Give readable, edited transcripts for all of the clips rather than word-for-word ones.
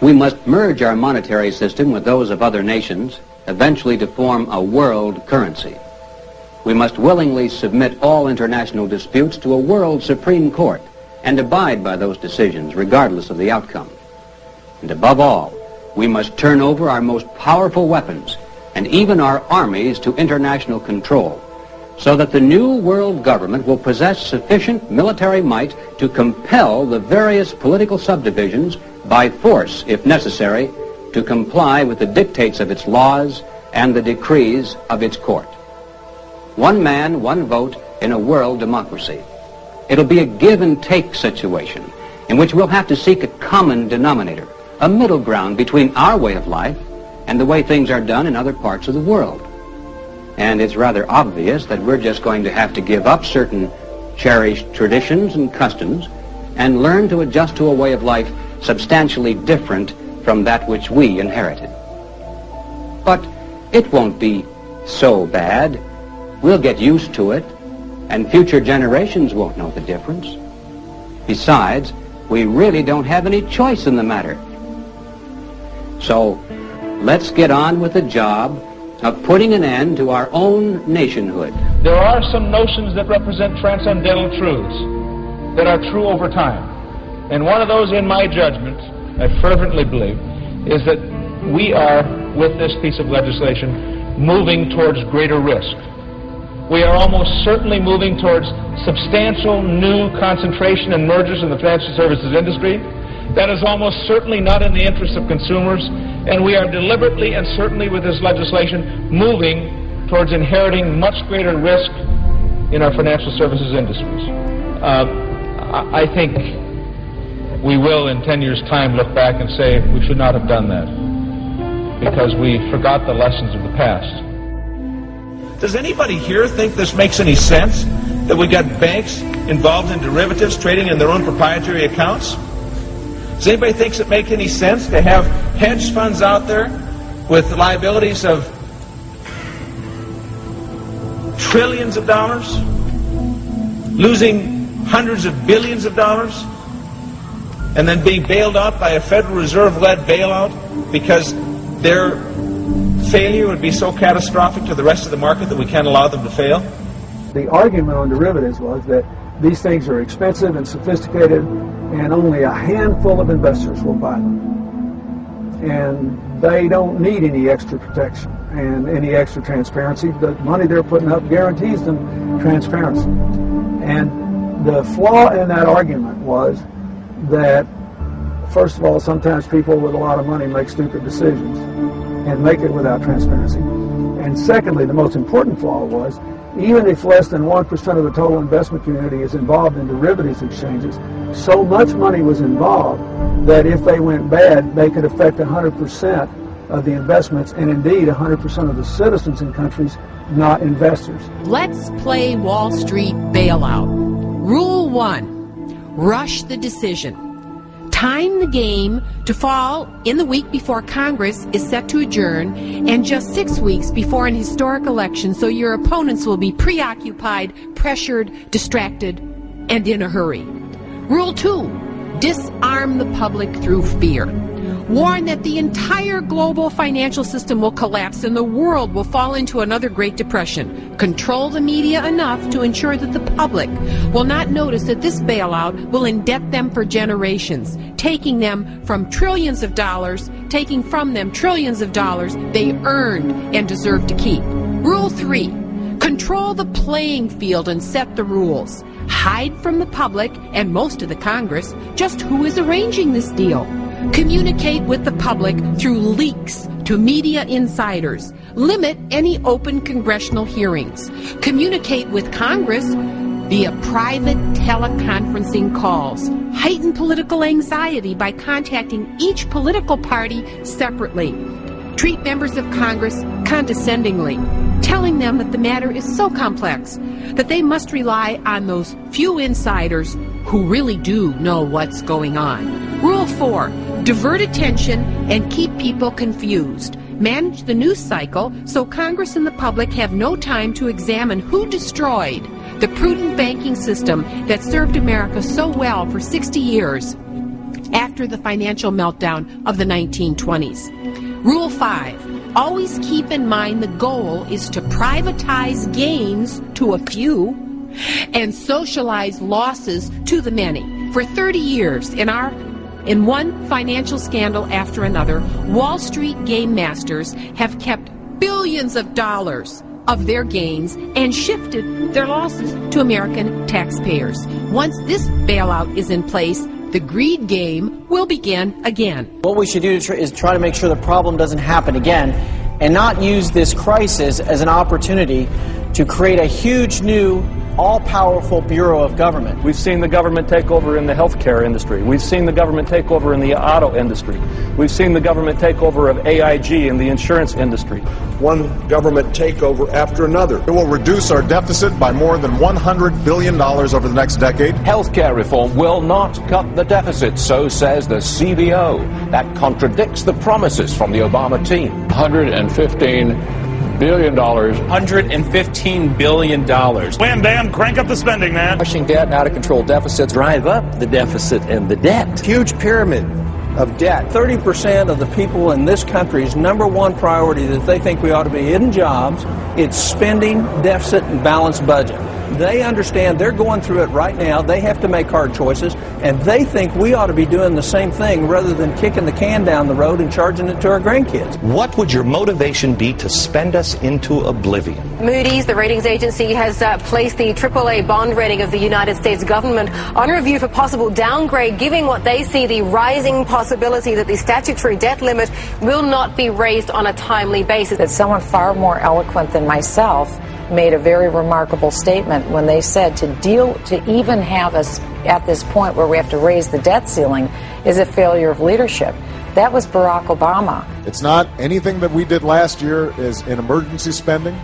We must merge our monetary system with those of other nations, eventually to form a world currency. We must willingly submit all international disputes to a world Supreme Court and abide by those decisions regardless of the outcome. And above all, we must turn over our most powerful weapons and even our armies to international control, so that the new world government will possess sufficient military might to compel the various political subdivisions by force, if necessary, to comply with the dictates of its laws and the decrees of its court. One man, one vote in a world democracy. It'll be a give and take situation in which we'll have to seek a common denominator, a middle ground between our way of life and the way things are done in other parts of the world. And it's rather obvious that we're just going to have to give up certain cherished traditions and customs and learn to adjust to a way of life substantially different from that which we inherited. But it won't be so bad. We'll get used to it, and future generations won't know the difference. Besides, we really don't have any choice in the matter. So, let's get on with the job of putting an end to our own nationhood. There are some notions that represent transcendental truths that are true over time. And one of those, in my judgment, I fervently believe, is that we are, with this piece of legislation, moving towards greater risk. We are almost certainly moving towards substantial new concentration and mergers in the financial services industry. That is almost certainly not in the interest of consumers, and we are deliberately and certainly with this legislation moving towards inheriting much greater risk in our financial services industries. I think we will, in 10 years' time, look back and say we should not have done that because we forgot the lessons of the past. Does anybody here think this makes any sense, that we got banks involved in derivatives trading in their own proprietary accounts? Does anybody think it makes any sense to have hedge funds out there with liabilities of trillions of dollars, losing hundreds of billions of dollars, and then being bailed out by a Federal Reserve-led bailout because their failure would be so catastrophic to the rest of the market that we can't allow them to fail? The argument on derivatives was that these things are expensive and sophisticated, and only a handful of investors will buy them. And they don't need any extra protection and any extra transparency. The money they're putting up guarantees them transparency. And the flaw in that argument was that, first of all, sometimes people with a lot of money make stupid decisions and make it without transparency. And secondly, the most important flaw was, even if less than 1% of the total investment community is involved in derivatives exchanges, so much money was involved that if they went bad, they could affect 100% of the investments, and indeed 100% of the citizens in countries, not investors. Let's play Wall Street bailout. Rule 1, rush the decision. Time the game to fall in the week before Congress is set to adjourn and just 6 weeks before an historic election, so your opponents will be preoccupied, pressured, distracted, and in a hurry. Rule 2, disarm the public through fear. Warn that the entire global financial system will collapse and the world will fall into another Great Depression. Control the media enough to ensure that the public will not notice that this bailout will indebt them for generations, taking from them trillions of dollars they earned and deserve to keep. Rule 3, control the playing field and set the rules. Hide from the public and most of the Congress just who is arranging this deal. Communicate with the public through leaks to media insiders. Limit any open congressional hearings. Communicate with Congress via private teleconferencing calls. Heighten political anxiety by contacting each political party separately. Treat members of Congress condescendingly, telling them that the matter is so complex that they must rely on those few insiders who really do know what's going on. Rule 4, divert attention and keep people confused. Manage the news cycle so Congress and the public have no time to examine who destroyed the prudent banking system that served America so well for 60 years after the financial meltdown of the 1920s. Rule 5, always keep in mind the goal is to privatize gains to a few and socialize losses to the many. For 30 years, in one financial scandal after another, Wall Street Gamemasters have kept billions of dollars of their gains and shifted their losses to American taxpayers. Once this bailout is in place, the greed game will begin again. What we should do is try to make sure the problem doesn't happen again and not use this crisis as an opportunity to create a huge new all-powerful bureau of government. We've seen the government take over in the healthcare industry. We've seen the government take over in the auto industry. We've seen the government take over of AIG in the insurance industry. One government takeover after another. It will reduce our deficit by more than $100 billion over the next decade. Healthcare reform will not cut the deficit, so says the CBO. That contradicts the promises from the Obama team. $115 billion. $115 billion. Wham, bam, crank up the spending, man. Pushing debt and out-of-control deficits. Drive up the deficit and the debt. Huge pyramid of debt. 30% of the people in this country's number one priority that they think we ought to be in jobs, it's spending, deficit, and balanced budget. They understand they're going through it right now. They have to make hard choices, and they think we ought to be doing the same thing rather than kicking the can down the road and charging it to our grandkids. What would your motivation be to spend us into oblivion? Moody's, the ratings agency, has placed the AAA bond rating of the United States government on review for possible downgrade, giving what they see the rising possibility that the statutory debt limit will not be raised on a timely basis. That someone far more eloquent than myself made a very remarkable statement when they said to even have us at this point where we have to raise the debt ceiling is a failure of leadership. That was Barack Obama. It's not anything that we did last year is in emergency spending.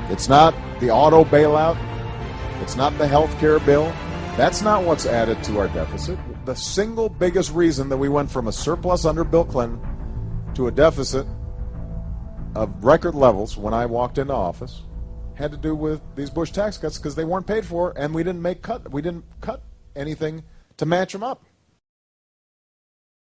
It's not the auto bailout. It's not the health care bill. That's not what's added to our deficit. The single biggest reason that we went from a surplus under Bill Clinton to a deficit of record levels when I walked into office had to do with these Bush tax cuts because they weren't paid for, and we didn't cut anything to match them up.